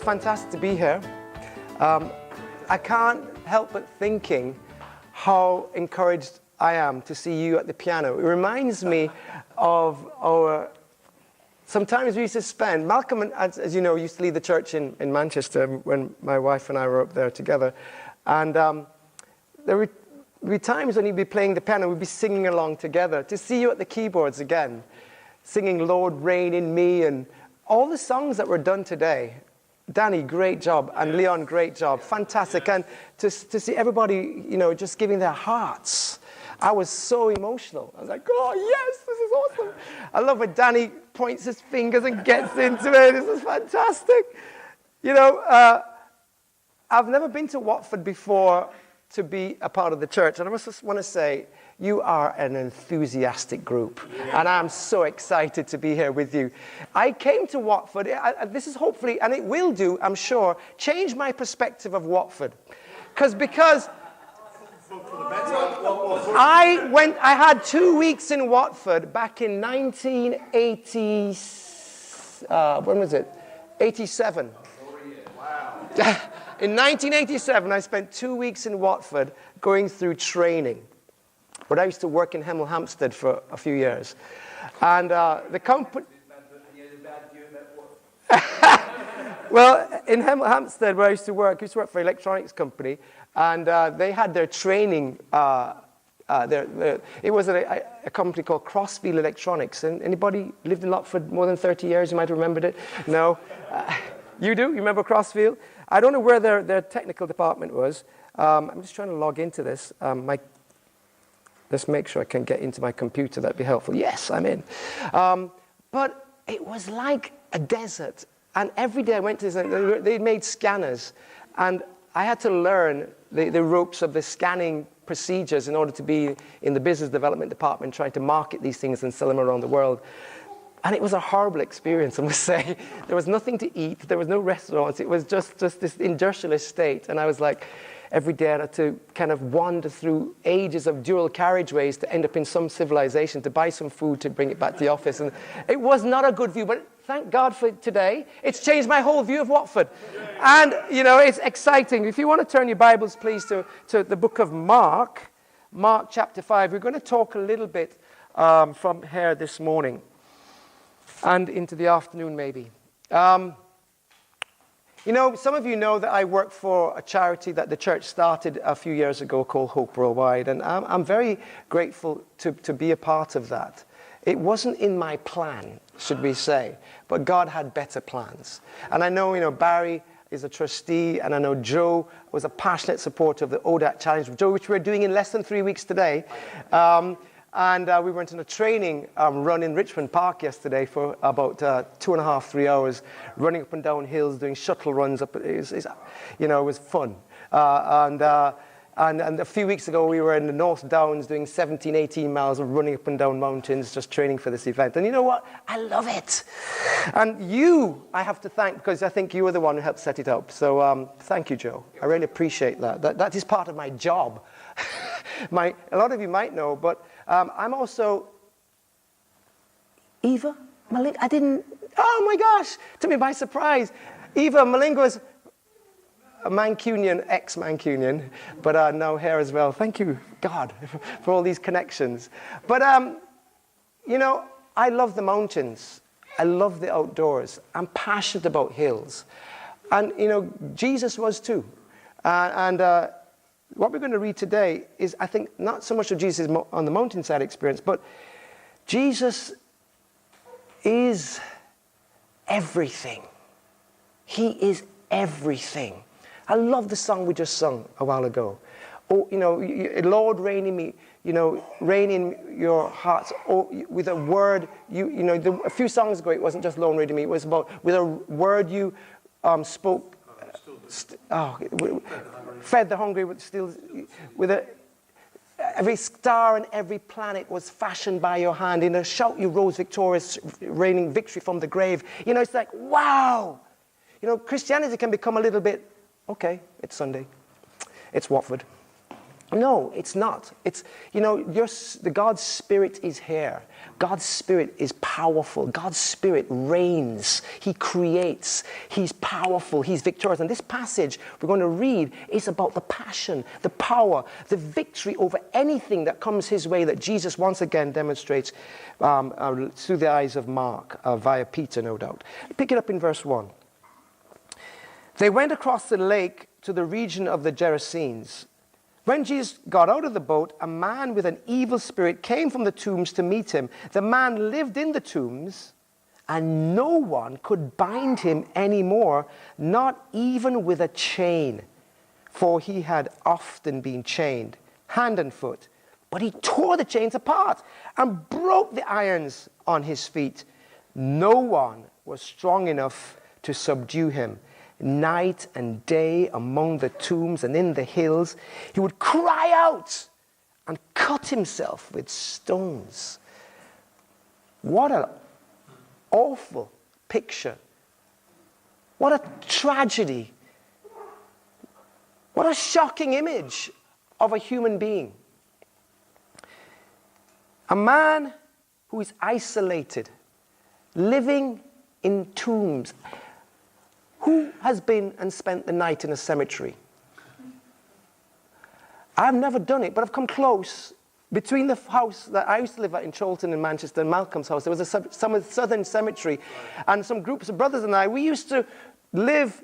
fantastic to be here. I can't help but thinking how encouraged I am to see you at the piano. It reminds me of sometimes we used to spend, Malcolm, as you know, used to lead the church in Manchester when my wife and I were up there together. And there would be times when he'd be playing the piano, we'd be singing along together. To see you at the keyboards again, singing Lord Reign in Me, and all the songs that were done today. Danny, great job. And Leon, great job. Fantastic. And to see everybody, just giving their hearts. I was so emotional. I was like, oh, yes, this is awesome. I love when Danny points his fingers and gets into it. This is fantastic. I've never been to Watford before to be a part of the church. And I just want to say, you are an enthusiastic group. Yeah. And I'm so excited to be here with you. I came to Watford. This is hopefully, and it will do, I'm sure, change my perspective of Watford. Because I had 2 weeks in Watford back in 1980, when was it? 87. Wow. In 1987, I spent 2 weeks in Watford going through training. But I used to work in Hemel Hempstead for a few years. And the company... Well, in Hemel Hempstead, where I used to work for an electronics company. And they had their training... it was a company called Crossfield Electronics. And anybody lived in Watford more than 30 years? You might have remembered it. No? You do? You remember Crossfield? I don't know where their technical department was. I'm just trying to log into this. Let's make sure I can get into my computer. That'd be helpful. Yes, I'm in. But it was like a desert. And every day I went to this, they made scanners. And I had to learn the ropes of the scanning procedures in order to be in the business development department, trying to market these things and sell them around the world. And it was a horrible experience, I must say. There was nothing to eat. There was no restaurants. It was just this industrial estate. And I was like, every day I had to kind of wander through ages of dual carriageways to end up in some civilization, to buy some food, to bring it back to the office. And it was not a good view, but thank God for today. It's changed my whole view of Watford. And, it's exciting. If you want to turn your Bibles, please, to the book of Mark chapter 5. We're going to talk a little bit from here this morning and into the afternoon, maybe. Some of you know that I work for a charity that the church started a few years ago called Hope Worldwide, and I'm very grateful to be a part of that. It wasn't in my plan, should we say, but God had better plans. And I know, Barry is a trustee, and I know Joe was a passionate supporter of the ODAT Challenge, Joe, which we're doing in less than 3 weeks today. And we went on a training run in Richmond Park yesterday for about 2.5, 3 hours, running up and down hills, doing shuttle runs up. It was fun. And a few weeks ago, we were in the North Downs doing 17, 18 miles of running up and down mountains, just training for this event. And you know what? I love it. And you, I have to thank, because I think you were the one who helped set it up. So thank you, Joe. I really appreciate that. That is part of my job. A lot of you might know, but I'm also Eva Maling. Oh my gosh, took me by surprise. Eva Maling was a Mancunian, ex-Mancunian, but now here as well. Thank you, God, for all these connections. But, I love the mountains. I love the outdoors. I'm passionate about hills. And, Jesus was too. What we're going to read today is, I think, not so much of Jesus' on the mountainside experience, but Jesus is everything. He is everything. I love the song we just sung a while ago. Oh, Lord, reign in me, reign in your hearts. Oh, with a word, a few songs ago, it wasn't just Lord, reign in me. It was about, with a word you spoke. Fed the hungry every star and every planet was fashioned by your hand. In a shout you rose victorious, reigning victory from the grave. It's like, wow. Christianity can become a little bit, okay, it's Sunday. It's Watford. No, it's not. It's, the God's Spirit is here. God's Spirit is powerful. God's Spirit reigns. He creates. He's powerful. He's victorious. And this passage we're going to read is about the passion, the power, the victory over anything that comes his way that Jesus once again demonstrates through the eyes of Mark, via Peter, no doubt. Pick it up in verse 1. They went across the lake to the region of the Gerasenes. When Jesus got out of the boat, a man with an evil spirit came from the tombs to meet him. The man lived in the tombs, and no one could bind him anymore, not even with a chain, for he had often been chained, hand and foot. But he tore the chains apart and broke the irons on his feet. No one was strong enough to subdue him. Night and day among the tombs and in the hills, he would cry out and cut himself with stones. What an awful picture. What a tragedy. What a shocking image of a human being. A man who is isolated, living in tombs. Who has been and spent the night in a cemetery? I've never done it, but I've come close. Between the house that I used to live at in Chorlton in Manchester and Malcolm's house, there was a southern cemetery. And some groups of brothers and I, we used to live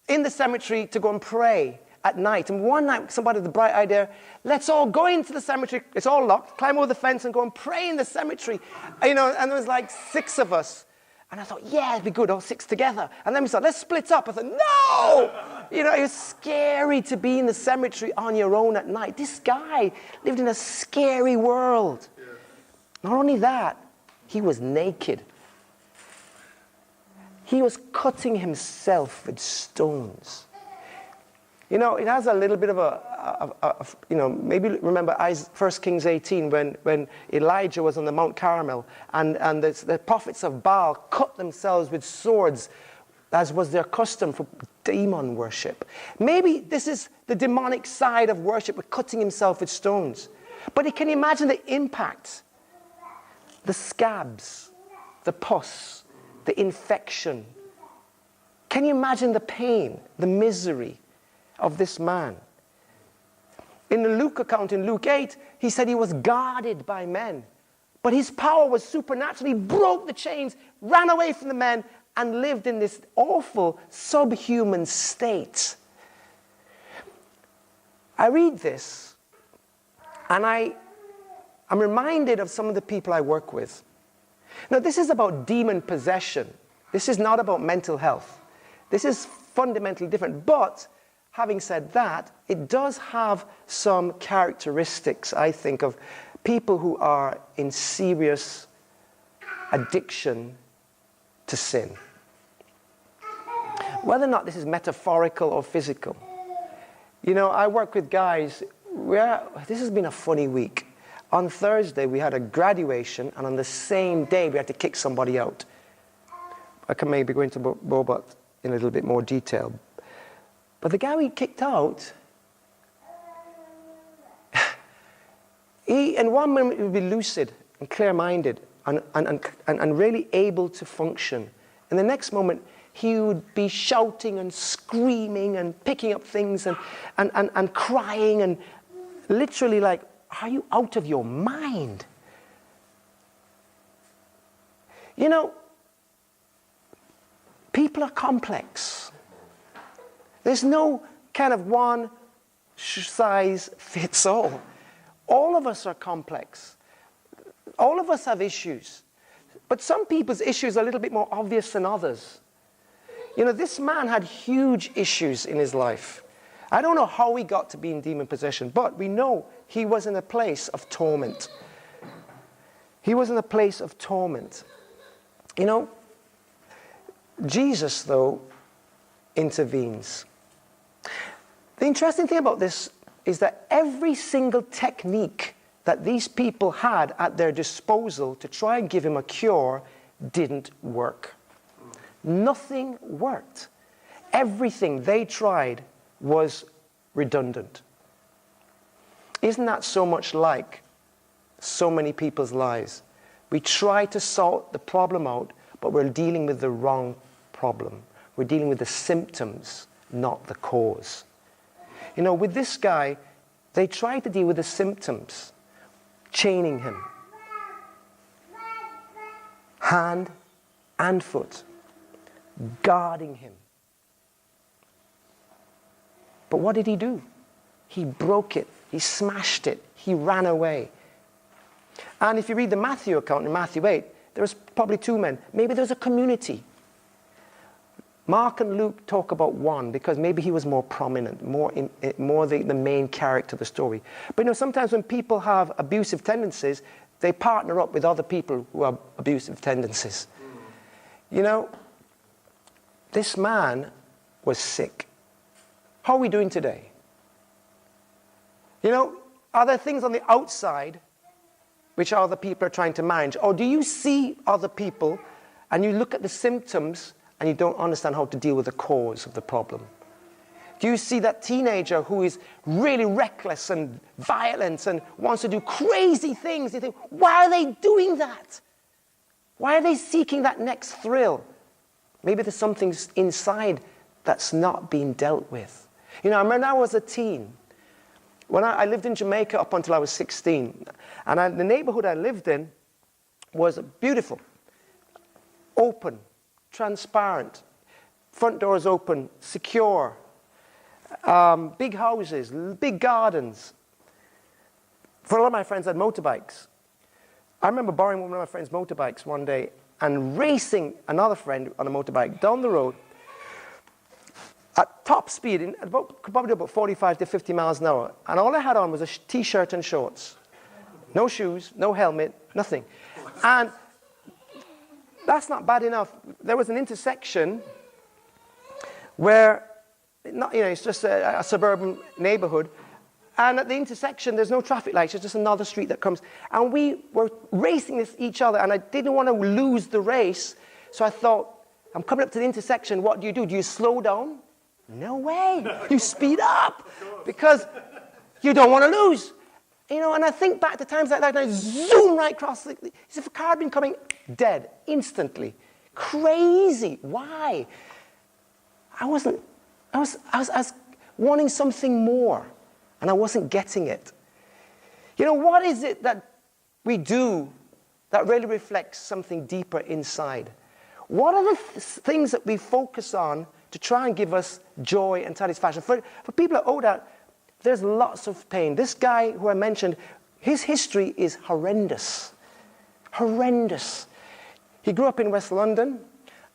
in the cemetery to go and pray at night. And one night, somebody had the bright idea, let's all go into the cemetery. It's all locked. Climb over the fence and go and pray in the cemetery. And there was like 6 of us. And I thought, yeah, it'd be good, all 6 together. And then we said, let's split up. I thought, no! It was scary to be in the cemetery on your own at night. This guy lived in a scary world. Yeah. Not only that, he was naked. He was cutting himself with stones. It has a little bit of maybe remember 1 Kings 18 when Elijah was on the Mount Carmel and the prophets of Baal cut themselves with swords, as was their custom for demon worship. Maybe this is the demonic side of worship, with cutting himself with stones. But can you imagine the impact? The scabs, the pus, the infection. Can you imagine the pain, the misery of this man? In the Luke account, in Luke 8, he said he was guarded by men. But his power was supernatural. He broke the chains, ran away from the men, and lived in this awful subhuman state. I read this, and I'm reminded of some of the people I work with. Now, this is about demon possession. This is not about mental health. This is fundamentally different. But having said that, it does have some characteristics, I think, of people who are in serious addiction to sin. Whether or not this is metaphorical or physical. I work with guys where this has been a funny week. On Thursday, we had a graduation, and on the same day, we had to kick somebody out. I can maybe go into more about in a little bit more detail. But the guy we kicked out, he in one moment would be lucid and clear-minded and really able to function. In the next moment, he would be shouting and screaming and picking up things and crying and literally like, are you out of your mind? People are complex. There's no kind of one size fits all. All of us are complex. All of us have issues. But some people's issues are a little bit more obvious than others. This man had huge issues in his life. I don't know how he got to be in demon possession, but we know he was in a place of torment. He was in a place of torment. Jesus, though, intervenes. The interesting thing about this is that every single technique that these people had at their disposal to try and give him a cure didn't work. Nothing worked. Everything they tried was redundant. Isn't that so much like so many people's lives? We try to sort the problem out, but we're dealing with the wrong problem. We're dealing with the symptoms, not the cause. You know, with this guy, they tried to deal with the symptoms, chaining him, hand and foot, guarding him. But what did he do? He broke it. He smashed it. He ran away. And if you read the Matthew account in Matthew 8, there was probably two men. Maybe there was a community. Mark and Luke talk about one because maybe he was more prominent, more the main character of the story. But you know, sometimes when people have abusive tendencies, they partner up with other people who have abusive tendencies. You know, this man was sick. How are we doing today? You know, are there things on the outside which other people are trying to manage? Or do you see other people and you look at the symptoms and you don't understand how to deal with the cause of the problem? Do you see that teenager who is really reckless and violent and wants to do crazy things? You think, why are they doing that? Why are they seeking that next thrill? Maybe there's something inside that's not being dealt with. You know, I remember when I was a teen, when I lived in Jamaica up until I was 16, and the neighborhood I lived in was beautiful, open, transparent, front doors open, secure, big houses, big gardens. For a lot of my friends had motorbikes. I remember borrowing one of my friend's motorbikes one day and racing another friend on a motorbike down the road at top speed, probably about 45 to 50 miles an hour. And all I had on was a t-shirt and shorts. No shoes, no helmet, nothing. And that's not bad enough. There was an intersection where, it's just a suburban neighborhood. And at the intersection, there's no traffic lights. It's just another street that comes. And we were racing each other, and I didn't want to lose the race. So I thought, I'm coming up to the intersection. What do? Do you slow down? No way. You speed up because you don't want to lose. You know, and I think back to times like that, and I zoom right across. As if a car had been coming, dead, instantly. Crazy. Why? I was wanting something more, and I wasn't getting it. You know, what is it that we do that really reflects something deeper inside? What are the things that we focus on to try and give us joy and satisfaction? For people at ODAT, there's lots of pain. This guy who I mentioned, his history is horrendous. Horrendous. He grew up in West London,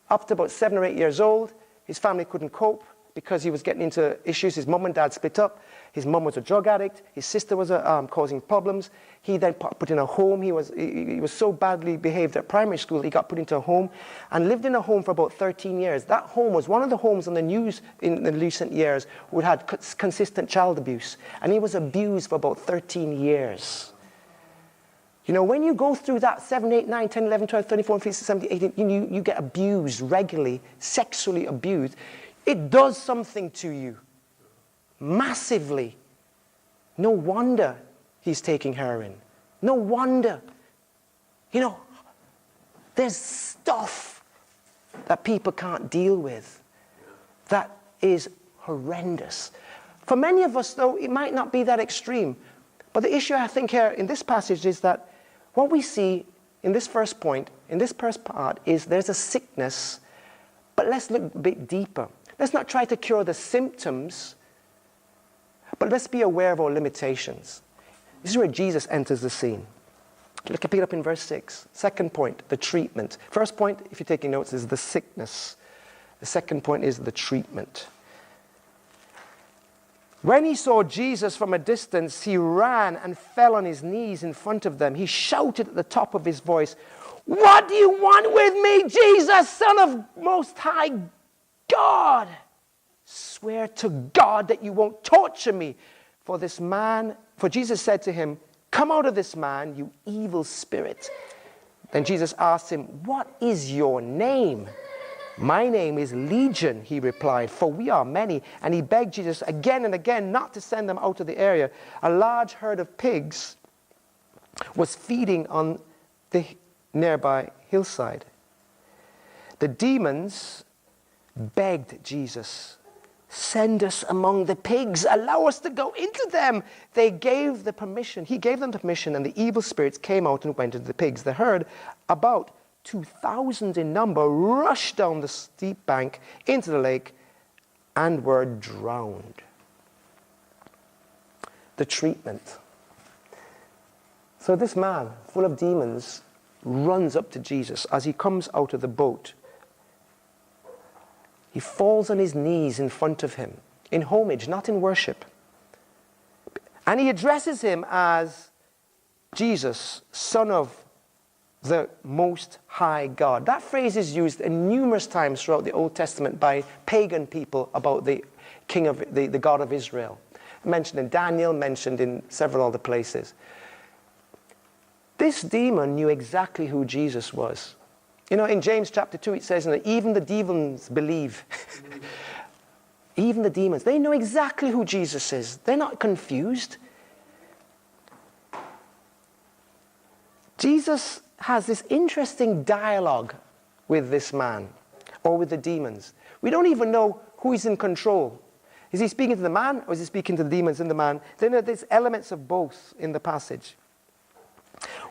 up to about 7 or 8 years old. His family couldn't cope because he was getting into issues. His mum and dad split up. His mum was a drug addict. His sister was causing problems. He then put in a home. He was so badly behaved at primary school, he got put into a home and lived in a home for about 13 years. That home was one of the homes on the news in the recent years who had consistent child abuse. And he was abused for about 13 years. You know, when you go through that 7, 8, 9, 10, 11, 12, 13, 14, 15, 17, 18, you get abused regularly, sexually abused. It does something to you. Massively. No wonder he's taking heroin. No wonder. You know, there's stuff that people can't deal with that is horrendous. For many of us, though, it might not be that extreme. But the issue, I think, here in this passage is that what we see in this first point, in this first part, is there's a sickness, but let's look a bit deeper. Let's not try to cure the symptoms, but let's be aware of our limitations. This is where Jesus enters the scene. Look, pick it up in verse 6. Second point, the treatment. First point, if you're taking notes, is the sickness. The second point is the treatment. When he saw Jesus from a distance, he ran and fell on his knees in front of them. He shouted at the top of his voice, "What do you want with me, Jesus, Son of Most High God? Swear to God that you won't torture me." For Jesus said to him, "Come out of this man, you evil spirit." Then Jesus asked him, "What is your name?" My name is Legion, he replied, for we are many. And he begged Jesus again and again not to send them out of the area. A large herd of pigs was feeding on the nearby hillside. The demons begged Jesus, send us among the pigs, allow us to go into them. He gave them permission, and the evil spirits came out and went into the pigs. The herd, about 2,000 in number, rushed down the steep bank into the lake and were drowned. The treatment. So this man, full of demons, runs up to Jesus as he comes out of the boat. He falls on his knees in front of him, in homage, not in worship. And he addresses him as Jesus, Son of the Most High God. That phrase is used numerous times throughout the Old Testament by pagan people about the king of the God of Israel. Mentioned in Daniel, mentioned in several other places. This demon knew exactly who Jesus was. You know, in James chapter 2, it says, even the demons believe. Even the demons, they know exactly who Jesus is. They're not confused. Jesus has this interesting dialogue with this man, or with the demons. We don't even know who is in control. Is he speaking to the man, or is he speaking to the demons in the man? Then there's elements of both in the passage.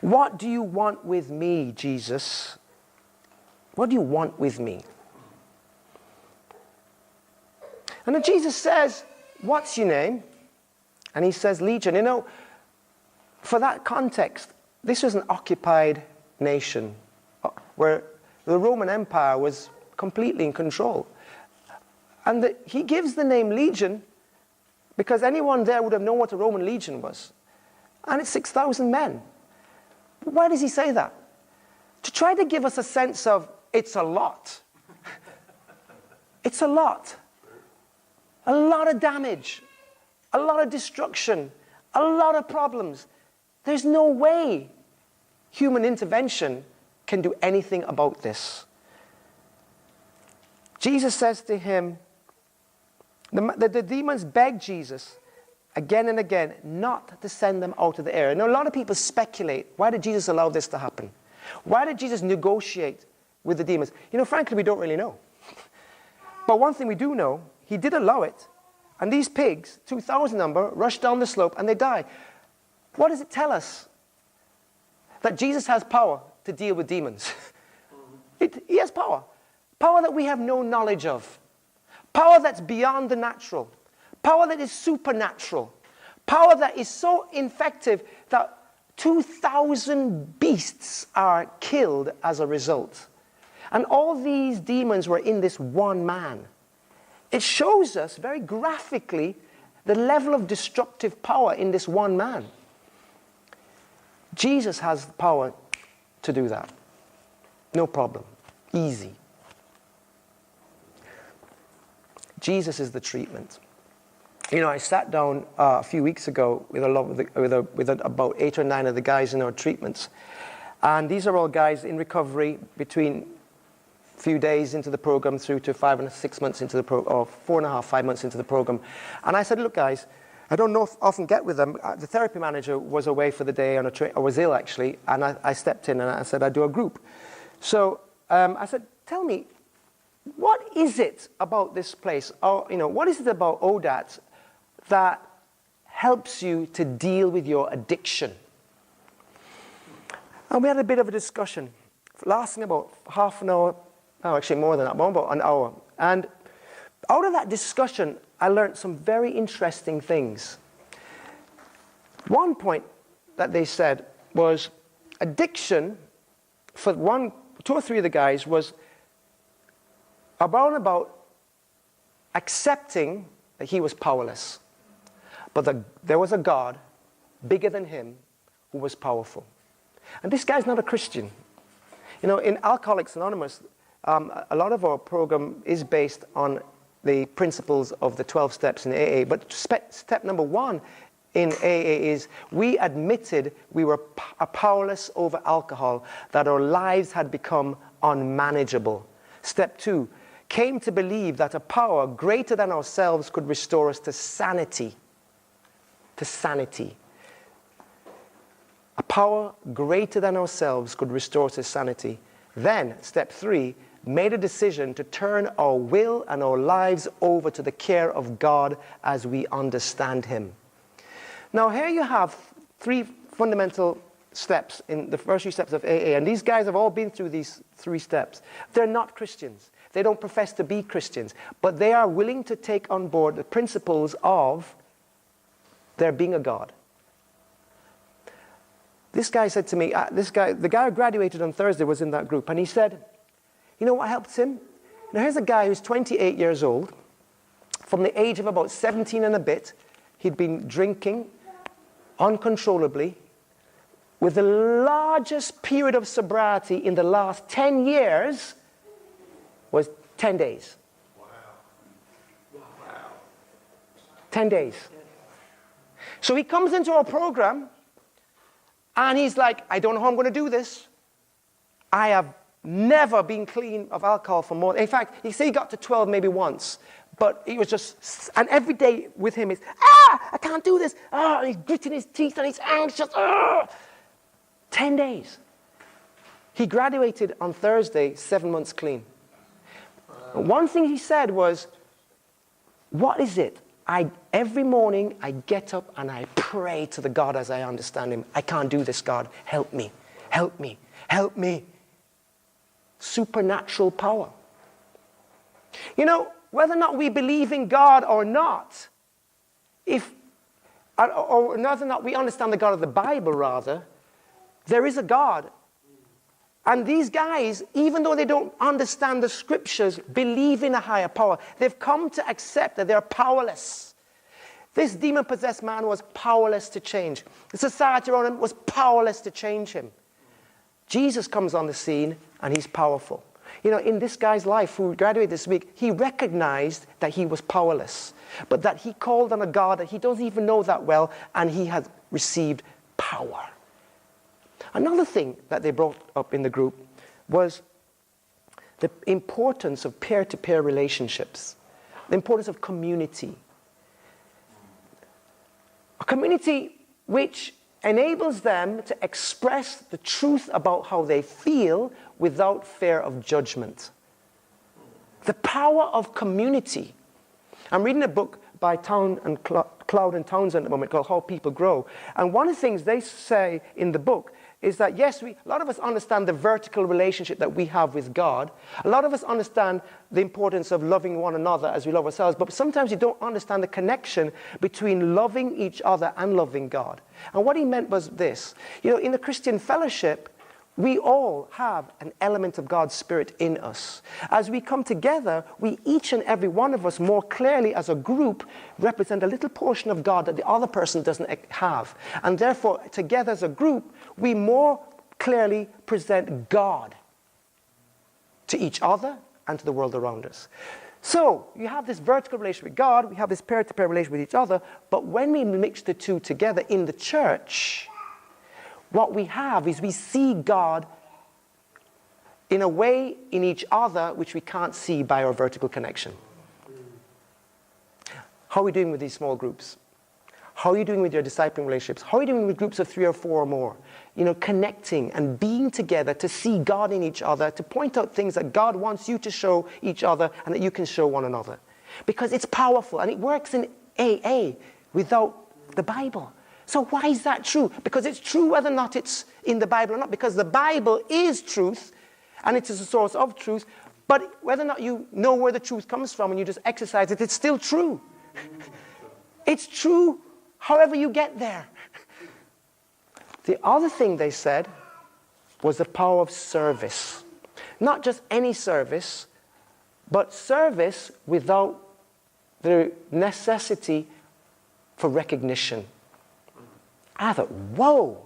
What do you want with me, Jesus? What do you want with me? And then Jesus says, what's your name? And he says, Legion. You know, for that context, this was an occupied nation where the Roman Empire was completely in control. And he gives the name Legion because anyone there would have known what a Roman legion was. And it's 6,000 men. Why does he say that? To try to give us a sense of, it's a lot. It's a lot. A lot of damage. A lot of destruction. A lot of problems. There's no way human intervention can do anything about this. Jesus says to him, the demons begged Jesus again and again not to send them out of the area. Now, a lot of people speculate, why did Jesus allow this to happen? Why did Jesus negotiate with the demons? You know, frankly, we don't really know. But one thing we do know, he did allow it. And these pigs, 2,000 number, rushed down the slope and they die. What does it tell us? That Jesus has power to deal with demons. He has power. Power that we have no knowledge of. Power that's beyond the natural. Power that is supernatural. Power that is so effective that 2,000 beasts are killed as a result. And all these demons were in this one man. It shows us very graphically the level of destructive power in this one man. Jesus has the power to do that. No problem. Easy. Jesus is the treatment. You know, I sat down a few weeks ago with about 8 or 9 of the guys in our treatments. And these are all guys in recovery between a few days into the program through to 5 and 6 months into the program, or 4.5, 5 months into the program. And I said, look, guys, I don't often get with them. The therapy manager was away for the day on or was ill actually, and I stepped in and I said I'd do a group. So I said, tell me, what is it about this place, or what is it about ODAT that helps you to deal with your addiction? And we had a bit of a discussion, lasting about half an hour, actually more than that, about an hour. And out of that discussion, I learned some very interesting things. One point that they said was addiction, for 2 or 3 of the guys, was about accepting that he was powerless. But there was a God bigger than him who was powerful. And this guy's not a Christian. You know, in Alcoholics Anonymous, a lot of our program is based on the principles of the 12 steps in AA. But step number 1 in AA is we admitted we were powerless over alcohol, that our lives had become unmanageable. Step 2, came to believe that a power greater than ourselves could restore us to sanity. To sanity. A power greater than ourselves could restore us to sanity. Then, step 3, made a decision to turn our will and our lives over to the care of God as we understand him. Now, here you have 3 fundamental steps in the first 3 steps of AA, and these guys have all been through these 3 steps. They're not Christians. They don't profess to be Christians, but they are willing to take on board the principles of there being a God. This guy said to me, the guy who graduated on Thursday was in that group, and he said, you know what helped him? Now here's a guy who's 28 years old. From the age of about 17 and a bit, he'd been drinking uncontrollably, with the largest period of sobriety in the last 10 years was 10 days. Wow. 10 days. So he comes into our program, and he's like, I don't know how I'm going to do this. I have never been clean of alcohol for more. In fact, he said he got to 12 maybe once. But he was just, and every day with him is, I can't do this. And he's gritting his teeth, and he's anxious. 10 days. He graduated on Thursday, 7 months clean. One thing he said was, what is it? Every morning I get up and I pray to the God as I understand him. I can't do this, God. Help me. Help me. Help me. Supernatural power. You know, whether or not we believe in God or not, or whether or not we understand the God of the Bible, rather, there is a God. And these guys, even though they don't understand the scriptures, believe in a higher power. They've come to accept that they're powerless. This demon-possessed man was powerless to change. The society around him was powerless to change him. Jesus comes on the scene, and he's powerful. You know, in this guy's life, who graduated this week, he recognized that he was powerless, but that he called on a God that he doesn't even know that well, and he had received power. Another thing that they brought up in the group was the importance of peer-to-peer relationships, the importance of community. A community which enables them to express the truth about how they feel without fear of judgment. The power of community. I'm reading a book by Cloud and Townsend at the moment called How People Grow. And one of the things they say in the book is that, yes, a lot of us understand the vertical relationship that we have with God. A lot of us understand the importance of loving one another as we love ourselves, but sometimes you don't understand the connection between loving each other and loving God. And what he meant was this. You know, in the Christian fellowship, we all have an element of God's Spirit in us. As we come together, we each and every one of us more clearly as a group represent a little portion of God that the other person doesn't have. And therefore, together as a group, we more clearly present God to each other and to the world around us. So, you have this vertical relationship with God, we have this peer-to-peer relationship with each other, but when we mix the two together in the church, what we have is we see God in a way in each other which we can't see by our vertical connection. How are we doing with these small groups? How are you doing with your discipling relationships? How are you doing with groups of 3 or 4 or more? You know, connecting and being together to see God in each other, to point out things that God wants you to show each other and that you can show one another. Because it's powerful and it works in AA without the Bible. So why is that true? Because it's true whether or not it's in the Bible or not. Because the Bible is truth, and it is a source of truth. But whether or not you know where the truth comes from and you just exercise it, it's still true. It's true however you get there. The other thing they said was the power of service. Not just any service, but service without the necessity for recognition. I thought, whoa,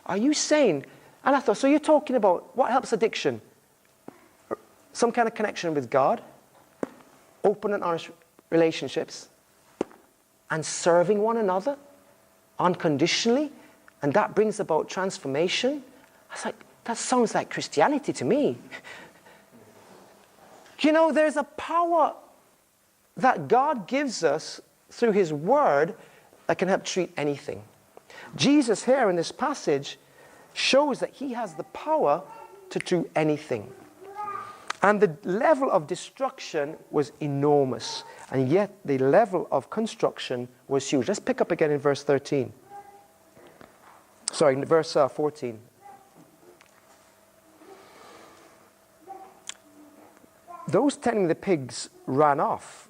are you saying? And I thought, so you're talking about what helps addiction? Some kind of connection with God, open and honest relationships, and serving one another unconditionally, and that brings about transformation. I was like, that sounds like Christianity to me. You know, there's a power that God gives us through his word that can help treat anything. Jesus here in this passage shows that he has the power to do anything. And the level of destruction was enormous. And yet the level of construction was huge. Let's pick up again in verse 13. Sorry, in verse 14. Those tending the pigs ran off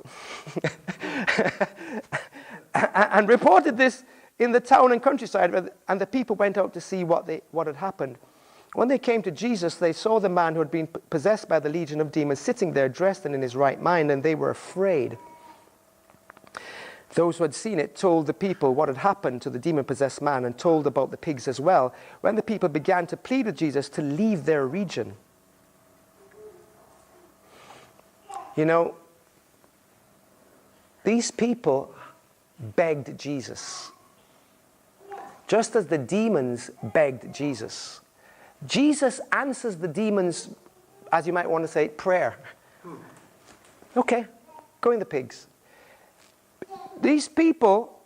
and reported this in the town and countryside, and the people went out to see what had happened. When they came to Jesus, they saw the man who had been possessed by the legion of demons sitting there dressed and in his right mind, and they were afraid. Those who had seen it told the people what had happened to the demon-possessed man and told about the pigs as well. When the people began to plead with Jesus to leave their region. You know, these people begged Jesus, just as the demons begged Jesus. Jesus answers the demons, as you might want to say, prayer. Okay, go in the pigs. These people,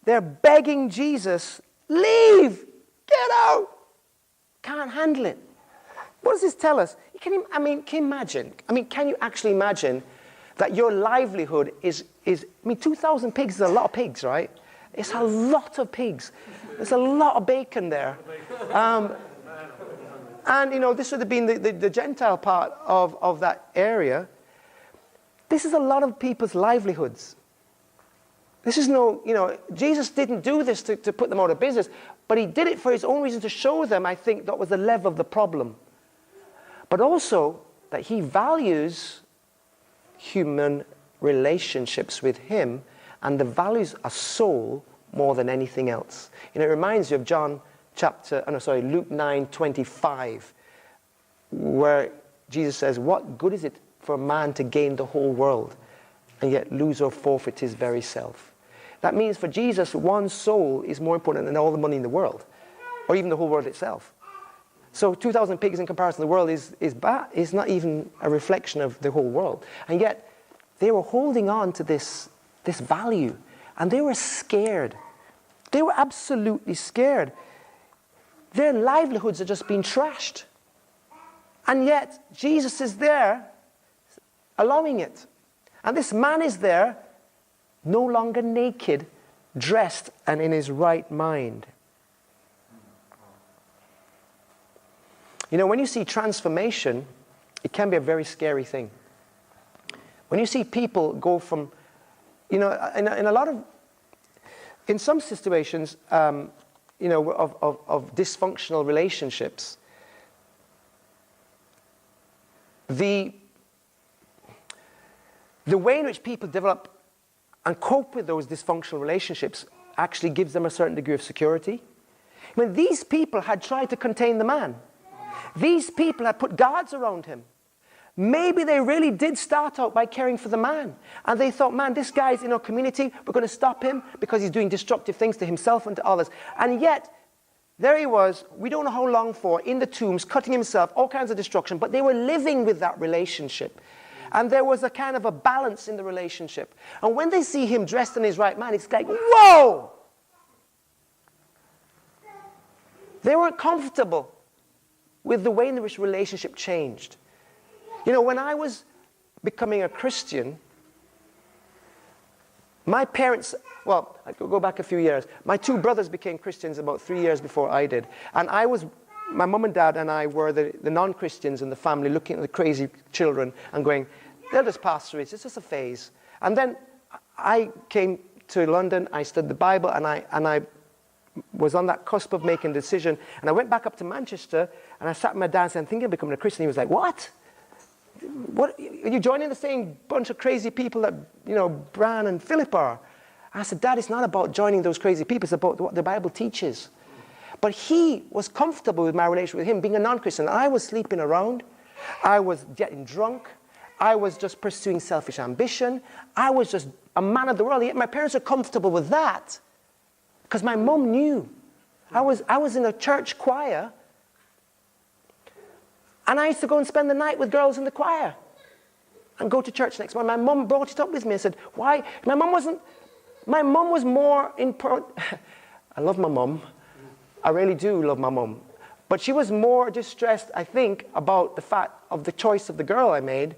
they're begging Jesus, leave, get out. Can't handle it. What does this tell us? Can you imagine? Can you actually imagine that your livelihood is 2,000 pigs is a lot of pigs, right? It's a lot of pigs. There's a lot of bacon there. And, you know, this would have been the Gentile part of that area. This is a lot of people's livelihoods. This is Jesus didn't do this to put them out of business, but he did it for his own reason to show them, I think, that was the level of the problem. But also that he values human relationships with him and values a soul more than anything else. You know, it reminds you of Luke 9:25, where Jesus says, what good is it for a man to gain the whole world and yet lose or forfeit his very self? That means for Jesus, one soul is more important than all the money in the world, or even the whole world itself. So 2,000 pigs in comparison to the world is not even a reflection of the whole world. And yet, they were holding on to this value. And they were scared. They were absolutely scared. Their livelihoods are just being trashed. And yet, Jesus is there, allowing it. And this man is there, no longer naked, dressed, and in his right mind. You know, when you see transformation, it can be a very scary thing. When you see people go from, you know, in some situations, of dysfunctional relationships, the way in which people develop and cope with those dysfunctional relationships actually gives them a certain degree of security. I mean, these people had tried to contain the man. These people had put guards around him. Maybe they really did start out by caring for the man. And they thought, man, this guy's in our community. We're going to stop him because he's doing destructive things to himself and to others. And yet, there he was, we don't know how long for, in the tombs, cutting himself, all kinds of destruction. But they were living with that relationship. And there was a kind of a balance in the relationship. And when they see him dressed in his right mind, it's like, whoa! They weren't comfortable with the way in which relationship changed. You know, when I was becoming a Christian, my parents, well, I could go back a few years. My two brothers became Christians about 3 years before I did. And my mum and dad and I were the non-Christians in the family, looking at the crazy children and going, they'll just pass through it. It's just a phase. And then I came to London, I studied the Bible, and I was on that cusp of making a decision. And I went back up to Manchester, and I sat with my dad and said, I'm thinking of becoming a Christian. He was like, what? What? Are you joining the same bunch of crazy people that, Bran and Philip are? I said, Dad, it's not about joining those crazy people. It's about what the Bible teaches. But he was comfortable with my relationship with him, being a non-Christian. I was sleeping around. I was getting drunk. I was just pursuing selfish ambition. I was just a man of the world. Yet my parents are comfortable with that. Because my mum knew. I was in a church choir. And I used to go and spend the night with girls in the choir. and go to church next morning. My mum brought it up with me and said, why? My mum was more I love my mum. I really do love my mum. But she was more distressed, I think, about the fact of the choice of the girl I made.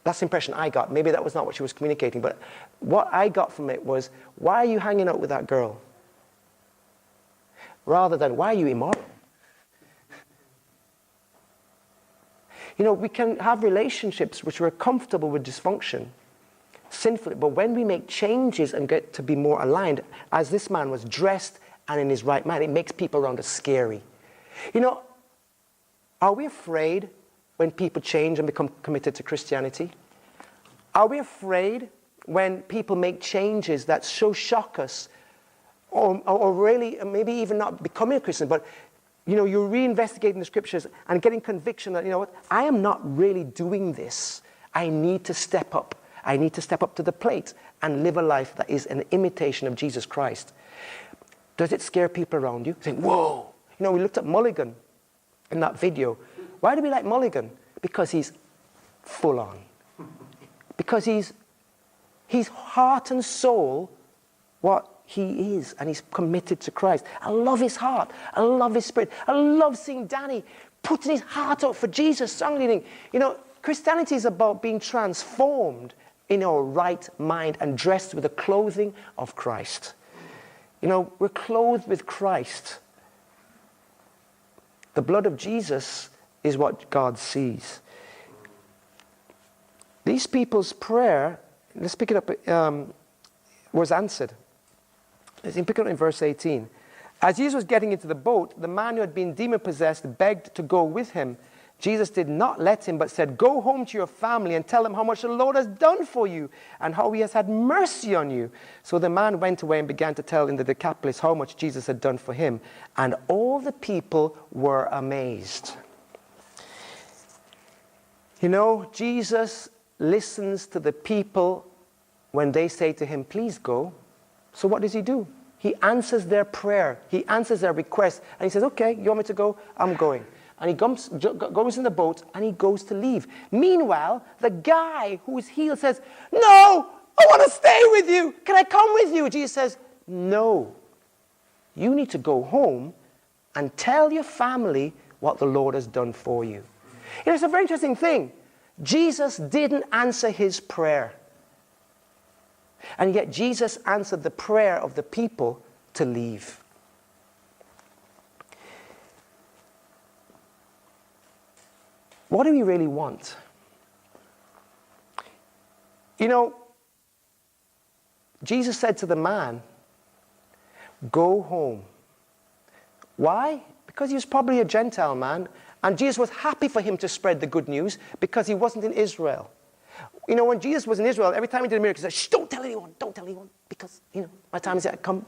That's the impression I got. Maybe that was not what she was communicating. But what I got from it was, why are you hanging out with that girl? Rather than, why are you immoral? You know, we can have relationships which we're comfortable with dysfunction, sinfully, but when we make changes and get to be more aligned, as this man was dressed and in his right mind, it makes people around us scary. You know, are we afraid when people change and become committed to Christianity? Are we afraid when people make changes that so shock us, or really maybe even not becoming a Christian, but you know, you're reinvestigating the scriptures and getting conviction that, you know what, I am not really doing this. I need to step up. I need to step up to the plate and live a life that is an imitation of Jesus Christ. Does it scare people around you? Saying, whoa. You know, we looked at Mulligan in that video. Why do we like Mulligan? Because he's full on. Because he's heart and soul what he is, and he's committed to Christ. I love his heart. I love his spirit. I love seeing Danny putting his heart out for Jesus, song leading. You know, Christianity is about being transformed in our right mind and dressed with the clothing of Christ. You know, we're clothed with Christ. The blood of Jesus is what God sees. These people's prayer, let's pick it up, was answered. Let's pick it up in verse 18. As Jesus was getting into the boat, the man who had been demon-possessed begged to go with him. Jesus did not let him, but said, go home to your family and tell them how much the Lord has done for you and how he has had mercy on you. So the man went away and began to tell in the Decapolis how much Jesus had done for him. And all the people were amazed. You know, Jesus listens to the people when they say to him, please go. So what does he do? He answers their prayer. He answers their request. And he says, okay, you want me to go? I'm going. And he goes in the boat and he goes to leave. Meanwhile, the guy who is healed says, no, I want to stay with you. Can I come with you? Jesus says, no. You need to go home and tell your family what the Lord has done for you. You know, it's a very interesting thing. Jesus didn't answer his prayer. And yet Jesus answered the prayer of the people to leave. What do we really want? You know, Jesus said to the man, go home. Why? Because he was probably a Gentile man, and Jesus was happy for him to spread the good news because he wasn't in Israel. You know, when Jesus was in Israel, every time he did a miracle, he said, shh, don't tell anyone, because, you know, my time is yet come.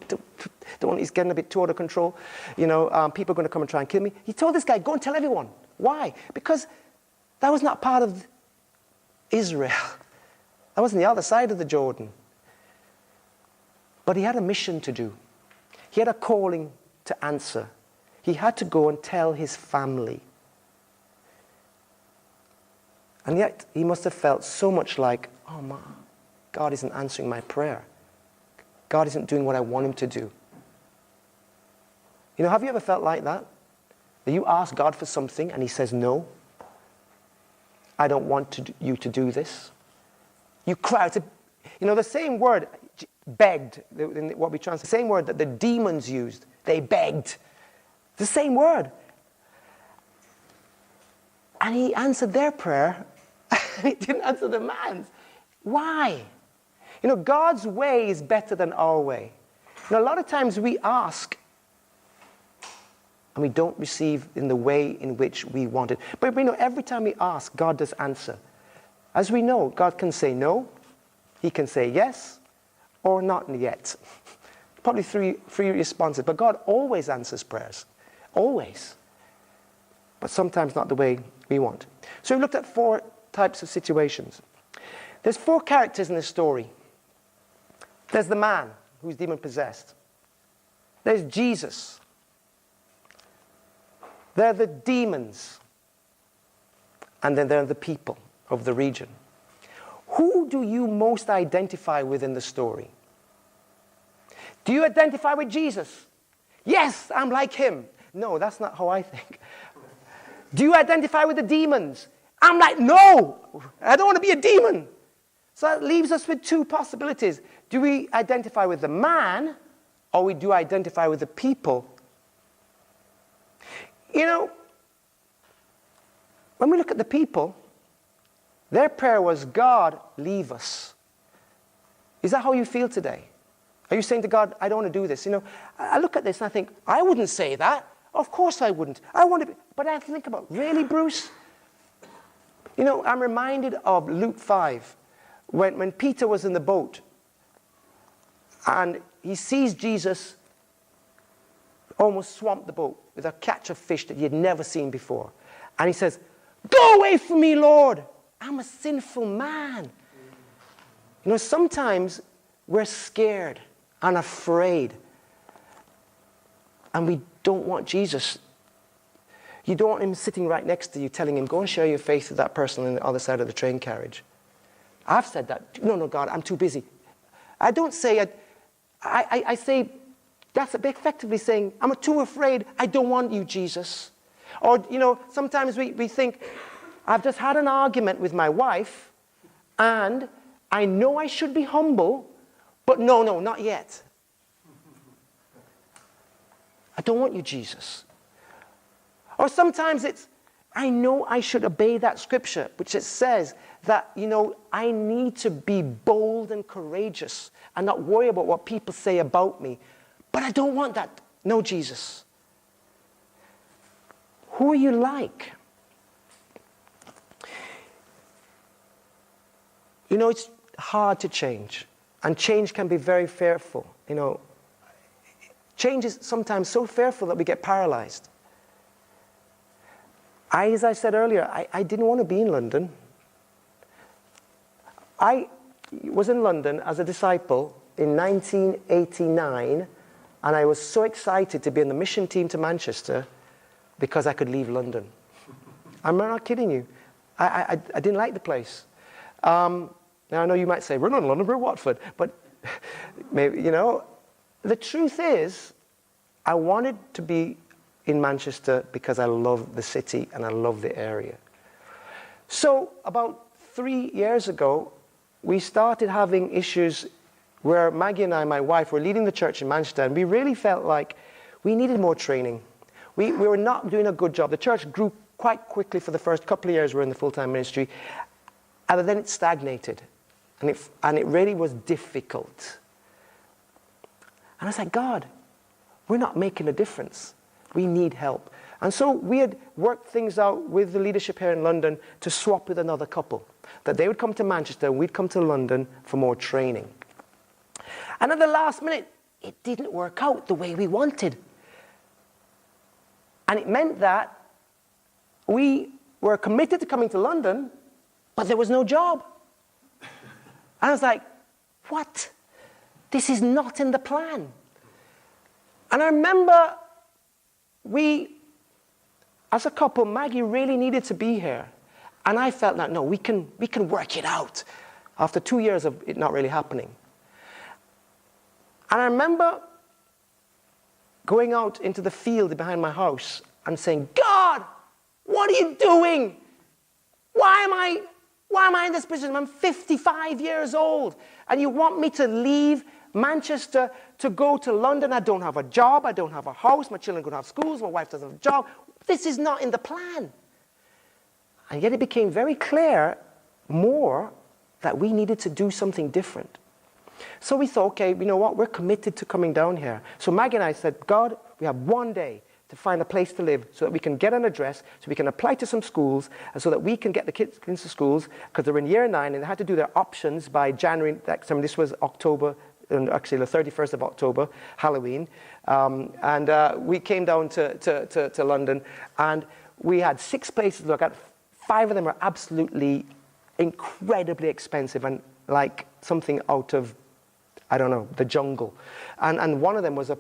He's getting a bit too out of control. You know, people are going to come and try and kill me. He told this guy, go and tell everyone. Why? Because that was not part of Israel. That was on the other side of the Jordan. But he had a mission to do. He had a calling to answer. He had to go and tell his family. And yet, he must have felt so much like, oh, my, God isn't answering my prayer. God isn't doing what I want him to do. You know, have you ever felt like that? That you ask God for something and he says, no, I don't want you to do this. You cry out. You know, the same word, begged, what we translate, the same word that the demons used. They begged. The same word. And he answered their prayer. He didn't answer the man's. Why? You know, God's way is better than our way. You know, a lot of times we ask and we don't receive in the way in which we want it. But we know every time we ask, God does answer. As we know, God can say no, he can say yes, or not yet. Probably three responses. But God always answers prayers. Always. But sometimes not the way we want. So we looked at 4 types of situations. There's 4 characters in this story. There's the man who's demon-possessed. There's Jesus. There are the demons. And then there are the people of the region. Who do you most identify with in the story? Do you identify with Jesus? Yes, I'm like him. No, that's not how I think. Do you identify with the demons? I'm like, no, I don't want to be a demon. So that leaves us with two possibilities. Do we identify with the man, or we do identify with the people? You know, when we look at the people, their prayer was, God, leave us. Is that how you feel today? Are you saying to God, I don't want to do this? You know, I look at this and I think, I wouldn't say that. Of course I wouldn't. I want to be, but I think about, really, Bruce? You know, I'm reminded of Luke 5, when Peter was in the boat, and he sees Jesus almost swamp the boat with a catch of fish that he had never seen before. And he says, go away from me, Lord. I'm a sinful man. You know, sometimes we're scared and afraid, and we don't want Jesus. You don't want him sitting right next to you telling him, go and share your faith with that person on the other side of the train carriage. I've said that. No, God, I'm too busy. I don't say, I say, that's effectively saying, I'm too afraid, I don't want you, Jesus. Or, you know, sometimes we think, I've just had an argument with my wife, and I know I should be humble, but no, not yet. I don't want you, Jesus. Or sometimes it's, I know I should obey that scripture, which it says that, you know, I need to be bold and courageous and not worry about what people say about me. But I don't want that. No, Jesus. Who are you like? You know, it's hard to change. And change can be very fearful. You know, change is sometimes so fearful that we get paralyzed. As I said earlier, I didn't want to be in London. I was in London as a disciple in 1989, and I was so excited to be in the mission team to Manchester because I could leave London. I'm not kidding you. I didn't like the place. Now, I know you might say, we're not in London, we're Watford. But, maybe, you know, the truth is, I wanted to be in Manchester because I love the city and I love the area. So, about 3 years ago, we started having issues where Maggie and I, my wife, were leading the church in Manchester, and we really felt like we needed more training. We were not doing a good job. The church grew quite quickly for the first couple of years we were in the full-time ministry, and then it stagnated. And it really was difficult. And I was like, God, we're not making a difference. We need help. And so we had worked things out with the leadership here in London to swap with another couple. That they would come to Manchester and we'd come to London for more training. And at the last minute, it didn't work out the way we wanted. And it meant that we were committed to coming to London, but there was no job. And I was like, what? This is not in the plan. And I remember as a couple, Maggie really needed to be here. And I felt that, no, we can work it out after 2 years of it not really happening. And I remember going out into the field behind my house and saying, God, what are you doing? Why am I in this position? I'm 55 years old, and you want me to leave Manchester to go to London? I don't have a job, I don't have a house, my children don't have schools, my wife doesn't have a job. This is not in the plan. And yet it became very clear more that we needed to do something different. So we thought, okay, you know what, we're committed to coming down here. So Maggie and I said, God, we have one day to find a place to live so that we can get an address, so we can apply to some schools, and so that we can get the kids into schools, because they're in year 9 and they had to do their options by January. This was October, and actually the 31st of October, Halloween. We came down to London, and we had 6 places to look at. 5 of them are absolutely incredibly expensive and like something out of, I don't know, the jungle. And one of them was a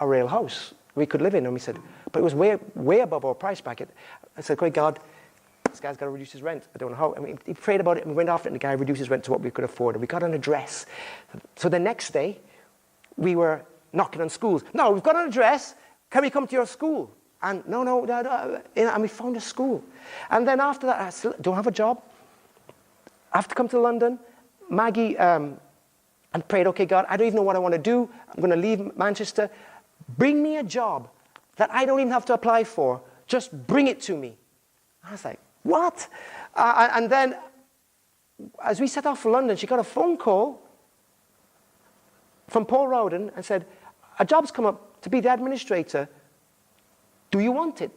real house we could live in. And we said, but it was way above our price bracket. I said, great God, this guy's got to reduce his rent. I don't know how. I mean, he prayed about it, and we went after it, and the guy reduced his rent to what we could afford, and we got an address. So the next day, we were knocking on schools. No, we've got an address. Can we come to your school? And no. And we found a school. And then after that, I still don't have a job. I have to come to London. Maggie, and prayed, okay, God, I don't even know what I want to do. I'm going to leave Manchester. Bring me a job that I don't even have to apply for. Just bring it to me. I was like, what? And then, as we set off for London, she got a phone call from Paul Rowden and said, a job's come up to be the administrator. Do you want it?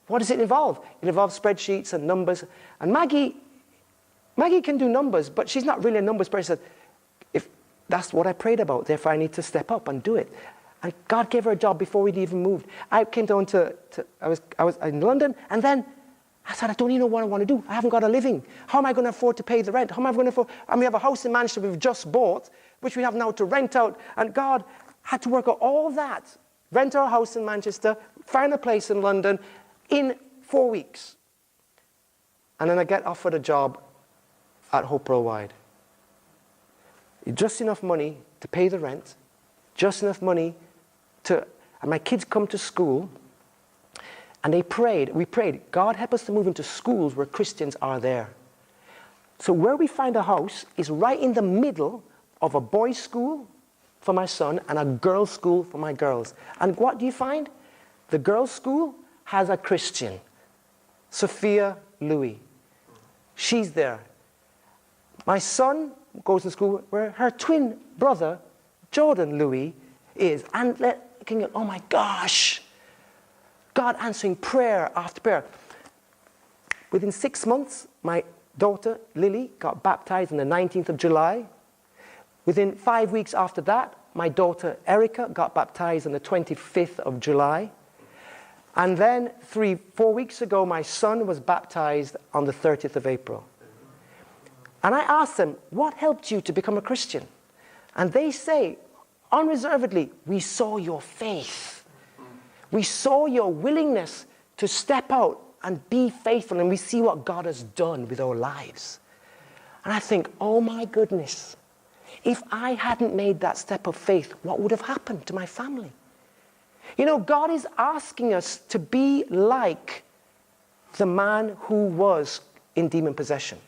What does it involve? It involves spreadsheets and numbers. And Maggie can do numbers, but she's not really a numbers person. If that's what I prayed about, therefore I need to step up and do it. And God gave her a job before we'd even moved. I came down I was in London, and then I said, I don't even know what I want to do. I haven't got a living. How am I going to afford to pay the rent? How am I going to afford? And we have a house in Manchester we've just bought, which we have now to rent out. And God had to work out all that. Rent our house in Manchester, find a place in London in 4 weeks. And then I get offered a job at Hope Worldwide. Just enough money to pay the rent, just enough money and my kids come to school, and we prayed, God help us to move into schools where Christians are there. So where we find a house is right in the middle of a boys' school for my son and a girls' school for my girls. And what do you find? The girls' school has a Christian, Sophia Louis. She's there. My son goes to school where her twin brother, Jordan Louis, is. And oh my gosh, God answering prayer after prayer. Within 6 months, my daughter, Lily, got baptized on the 19th of July. Within 5 weeks after that, my daughter, Erica, got baptized on the 25th of July. And then 4 weeks ago, my son was baptized on the 30th of April. And I asked them, what helped you to become a Christian? And they say, unreservedly, we saw your faith. We saw your willingness to step out and be faithful, and we see what God has done with our lives. And I think, oh my goodness, if I hadn't made that step of faith, what would have happened to my family? You know, God is asking us to be like the man who was in demon possession.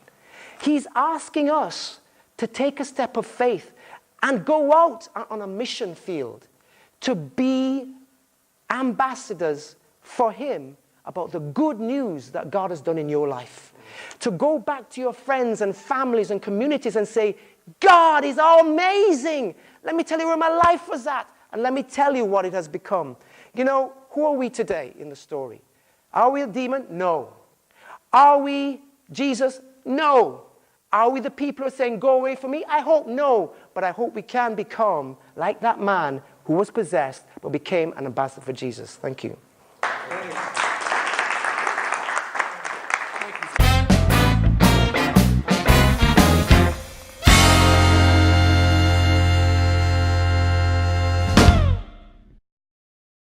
He's asking us to take a step of faith and go out on a mission field to be ambassadors for him about the good news that God has done in your life. To go back to your friends and families and communities and say, God is amazing. Let me tell you where my life was at. And let me tell you what it has become. You know, who are we today in the story? Are we a demon? No. Are we Jesus? No. Are we the people who are saying, go away from me? I hope no. But I hope we can become like that man who was possessed but became an ambassador for Jesus. Thank you.